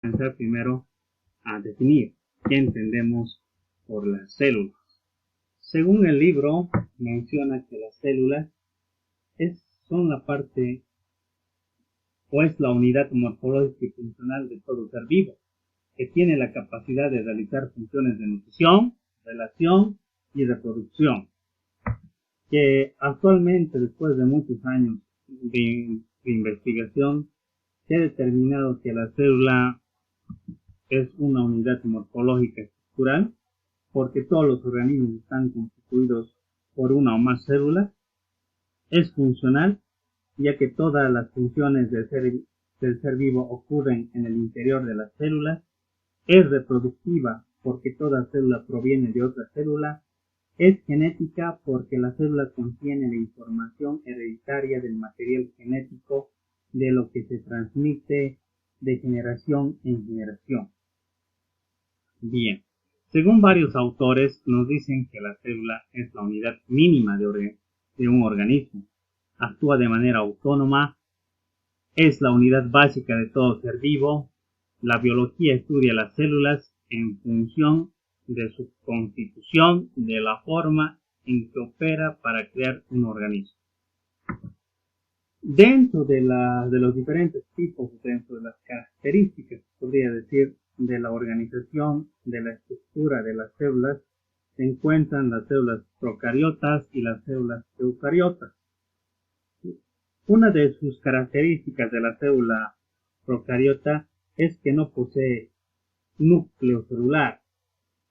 comenzar primero a definir qué entendemos por las células. Según el libro, menciona que las células son la parte o es la unidad morfológica y funcional de todo ser vivo, que tiene la capacidad de realizar funciones de nutrición, relación y reproducción, que actualmente, después de muchos años de investigación, se ha determinado que la célula es una unidad morfológica estructural, porque todos los organismos están constituidos por una o más células. Es funcional, ya que todas las funciones del ser vivo ocurren en el interior de las células. Es reproductiva, porque toda célula proviene de otra célula. Es genética, porque la célula contiene la información hereditaria del material genético de lo que se transmite de generación en generación. Bien, según varios autores nos dicen que la célula es la unidad mínima de un organismo. Actúa de manera autónoma, es la unidad básica de todo ser vivo. La biología estudia las células en función de su constitución, de la forma en que opera para crear un organismo. Dentro de los diferentes tipos, dentro de las características, podría decir, de la organización, de la estructura de las células, se encuentran las células procariotas y las células eucariotas. Una de sus características de la célula procariota es que no posee núcleo celular.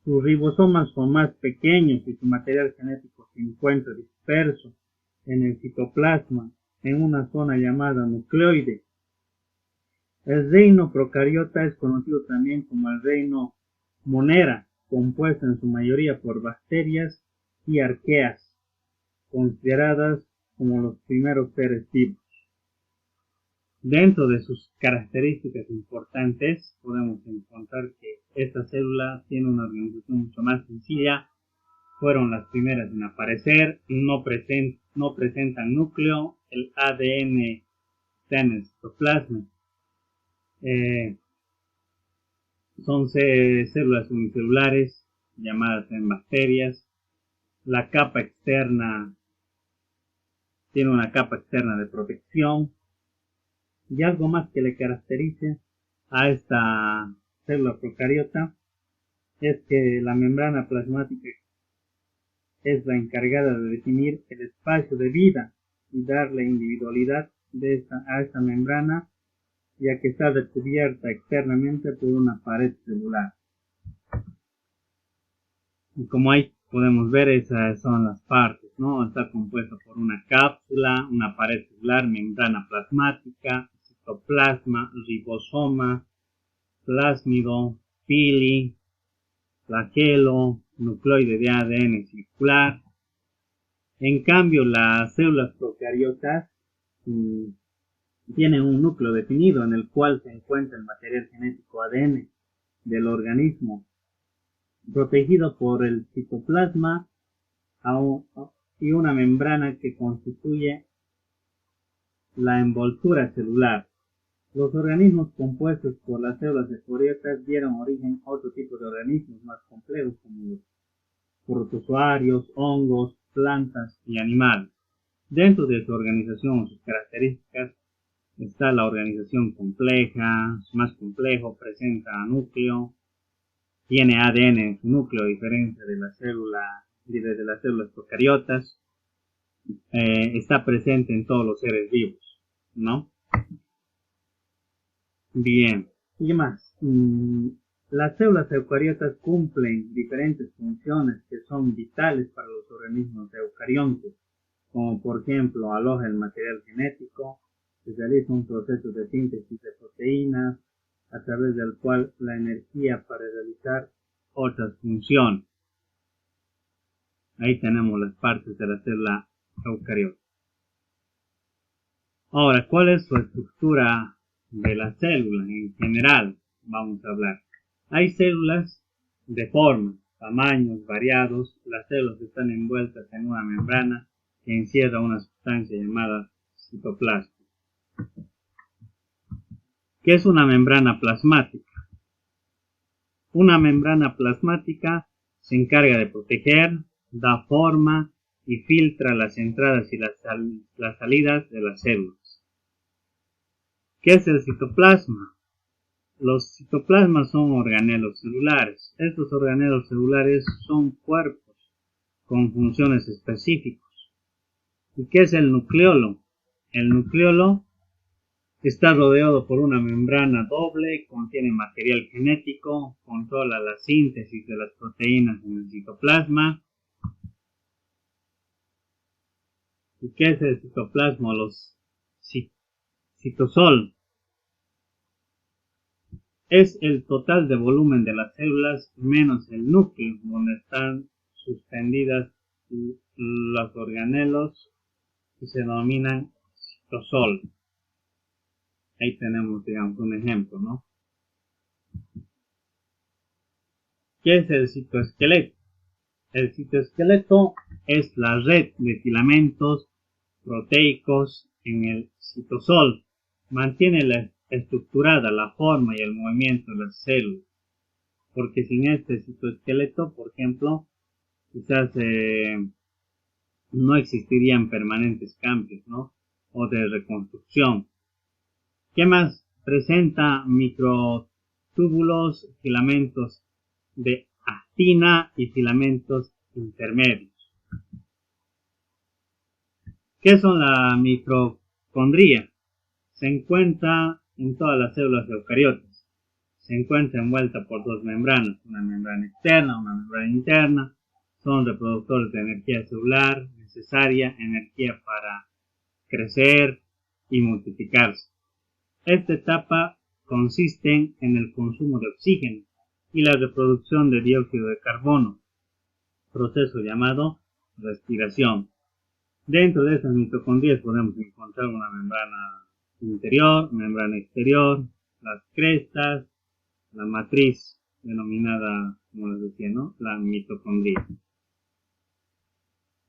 Sus ribosomas son más pequeños y su material genético se encuentra disperso en el citoplasma, en una zona llamada nucleoide. El reino procariota es conocido también como el reino monera, compuesto en su mayoría por bacterias y arqueas, consideradas como los primeros seres vivos. Dentro de sus características importantes podemos encontrar que esta célula tiene una organización mucho más sencilla, fueron las primeras en aparecer, no presentan núcleo, el ADN está en el citoplasma. Son células unicelulares llamadas en bacterias. La capa externa tiene una capa externa de protección. Y algo más que le caracteriza a esta célula procariota es que la membrana plasmática es la encargada de definir el espacio de vida y darle individualidad a esta membrana, ya que está recubierta externamente por una pared celular. Y como ahí podemos ver, esas son las partes, ¿no? Está compuesta por una cápsula, una pared celular, membrana plasmática, citoplasma, ribosoma, plásmido, pili, flagelo, nucleoide de ADN circular. En cambio, las células procariotas tienen un núcleo definido en el cual se encuentra el material genético ADN del organismo, protegido por el citoplasma y una membrana que constituye la envoltura celular. Los organismos compuestos por las células eucariotas dieron origen a otro tipo de organismos más complejos como los protozoarios, hongos, plantas y animales. Dentro de su organización o sus características está la organización compleja, es más complejo, presenta núcleo, tiene ADN en su núcleo a diferencia de las células procariotas, está presente en todos los seres vivos, ¿no? Bien, ¿y qué más? Las células eucariotas cumplen diferentes funciones que son vitales para los organismos eucariontes, como por ejemplo aloja el material genético, se realiza un proceso de síntesis de proteínas, a través del cual la energía para realizar otras funciones. Ahí tenemos las partes de la célula eucariota. Ahora, ¿cuál es su estructura de la célula en general? Vamos a hablar. Hay células de forma, tamaños variados. Las células están envueltas en una membrana que encierra una sustancia llamada citoplasma. ¿Qué es una membrana plasmática? Una membrana plasmática se encarga de proteger, da forma y filtra las entradas y las salidas de las células. ¿Qué es el citoplasma? Los citoplasmas son organelos celulares. Estos organelos celulares son cuerpos con funciones específicas. ¿Y qué es el nucleolo? El nucleolo está rodeado por una membrana doble, contiene material genético, controla la síntesis de las proteínas en el citoplasma. ¿Y qué es el citoplasma? Los citosol. Es el total de volumen de las células menos el núcleo, donde están suspendidas los organelos y se denominan citosol. Ahí tenemos, digamos, un ejemplo, ¿no? ¿Qué es el citoesqueleto? El citoesqueleto es la red de filamentos proteicos en el citosol. Mantiene estructurada la forma y el movimiento de las células. Porque sin este citoesqueleto, por ejemplo, quizás no existirían permanentes cambios, ¿no? O de reconstrucción. ¿Qué más? Presenta microtúbulos, filamentos de actina y filamentos intermedios. ¿Qué son la mitocondria? Se encuentra en todas las células eucariotas. Se encuentra envuelta por dos membranas, una membrana externa, una membrana interna. Son reproductores de energía celular, necesaria energía para crecer y multiplicarse. Esta etapa consiste en el consumo de oxígeno y la reproducción de dióxido de carbono, proceso llamado respiración. Dentro de estas mitocondrias podemos encontrar una membrana interior, membrana exterior, las crestas, la matriz denominada, como les decía, ¿no? La mitocondria.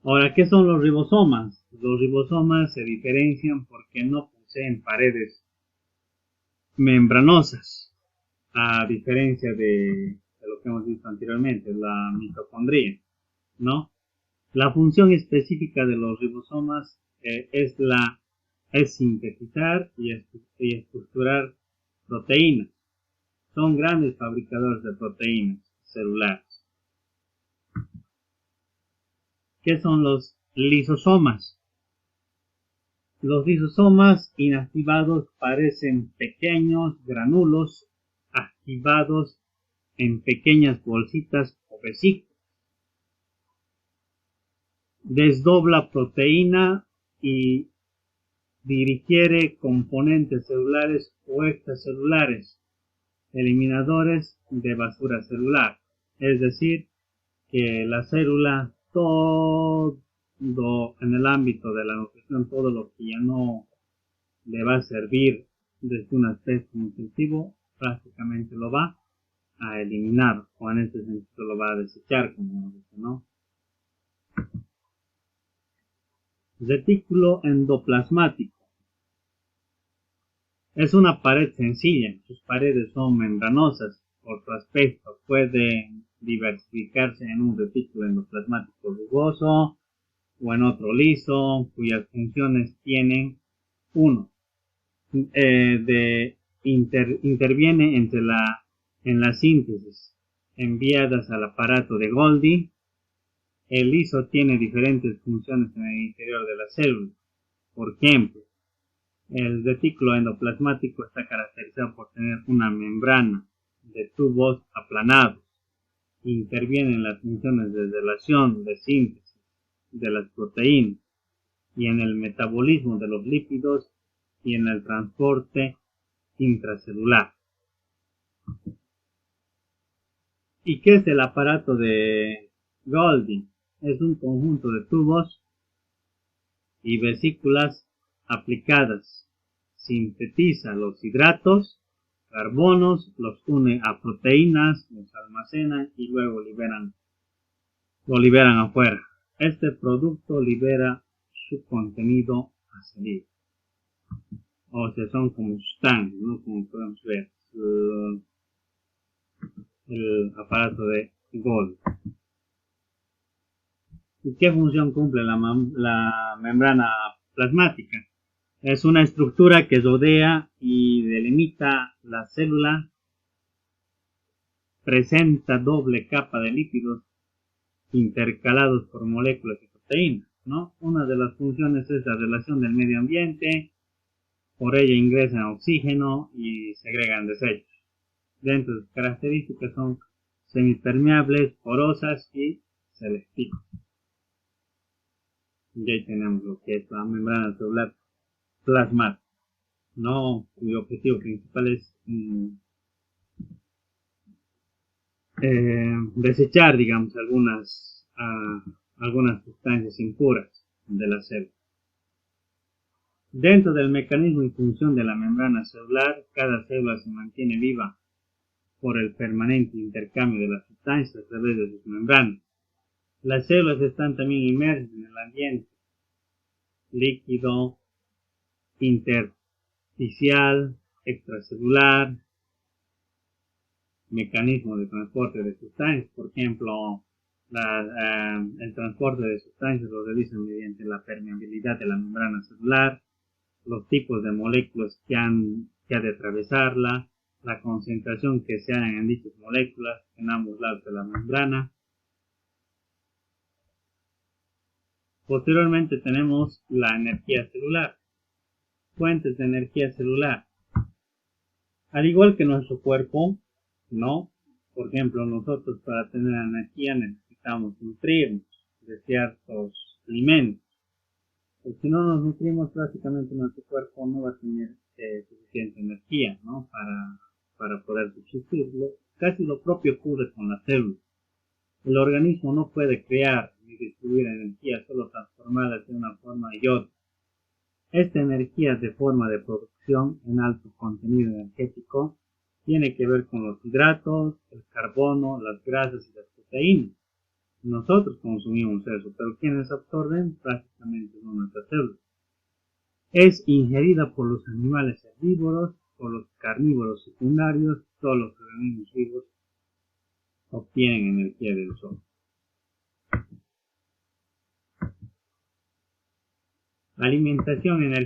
Ahora, ¿qué son los ribosomas? Los ribosomas se diferencian porque no poseen paredes membranosas, a diferencia de lo que hemos visto anteriormente, la mitocondria, ¿no? La función específica de los ribosomas es sintetizar y estructurar proteínas. Son grandes fabricadores de proteínas celulares. ¿Qué son los lisosomas? Los lisosomas inactivados parecen pequeños granulos activados en pequeñas bolsitas o vesículas. Desdobla proteína y digiere componentes celulares o extracelulares, eliminadores de basura celular. Es decir, que la célula, todo en el ámbito de la nutrición, todo lo que ya no le va a servir desde un aspecto nutritivo, prácticamente lo va a eliminar, o en este sentido lo va a desechar, como dice, ¿no? Retículo endoplasmático. Es una pared sencilla, sus paredes son membranosas, por su aspecto puede diversificarse en un retículo endoplasmático rugoso o en otro liso, cuyas funciones tienen: 1. Interviene en la síntesis enviadas al aparato de Golgi. El liso tiene diferentes funciones en el interior de la célula. Por ejemplo, el retículo endoplasmático está caracterizado por tener una membrana de tubos aplanados. Interviene en las funciones de relación, de síntesis de las proteínas y en el metabolismo de los lípidos y en el transporte intracelular. ¿Y qué es el aparato de Golgi? Es un conjunto de tubos y vesículas aplicadas. Sintetiza los hidratos, carbonos, los une a proteínas, los almacena y luego lo liberan afuera. Este producto libera su contenido a salir. O sea, son como stands, ¿no? Como podemos ver. el aparato de Golgi. ¿Y qué función cumple la membrana plasmática? Es una estructura que rodea y delimita la célula, presenta doble capa de lípidos intercalados por moléculas y proteínas, ¿no? Una de las funciones es la relación del medio ambiente, por ella ingresan oxígeno y segregan desechos. Dentro de sus características son semipermeables, porosas y selectivas. Y ahí tenemos lo que es la membrana celular plasmática, ¿no? Cuyo objetivo principal es desechar, digamos, algunas sustancias impuras de la célula. Dentro del mecanismo y función de la membrana celular, cada célula se mantiene viva por el permanente intercambio de las sustancias a través de sus membranas. Las células están también inmersas en el ambiente líquido, intersticial, extracelular, mecanismo de transporte de sustancias. Por ejemplo, el transporte de sustancias lo realizan mediante la permeabilidad de la membrana celular, los tipos de moléculas que ha de atravesarla, la concentración que se hagan en dichas moléculas en ambos lados de la membrana. Posteriormente tenemos la energía celular. Fuentes de energía celular. Al igual que nuestro cuerpo, ¿no? Por ejemplo, nosotros para tener energía necesitamos nutrirnos de ciertos alimentos. Pues si no nos nutrimos, prácticamente nuestro cuerpo no va a tener suficiente energía, ¿no? Para poder subsistir. Casi lo propio ocurre con las células. El organismo no puede crear ni distribuir energía, solo transformarla de una forma y otra. Esta energía de forma de producción en alto contenido energético tiene que ver con los hidratos, el carbono, las grasas y las proteínas. Nosotros consumimos eso, pero quienes absorben prácticamente son nuestras células. Es ingerida por los animales herbívoros, por los carnívoros secundarios, todos los organismos vivos obtienen energía del sol. Alimentación energética.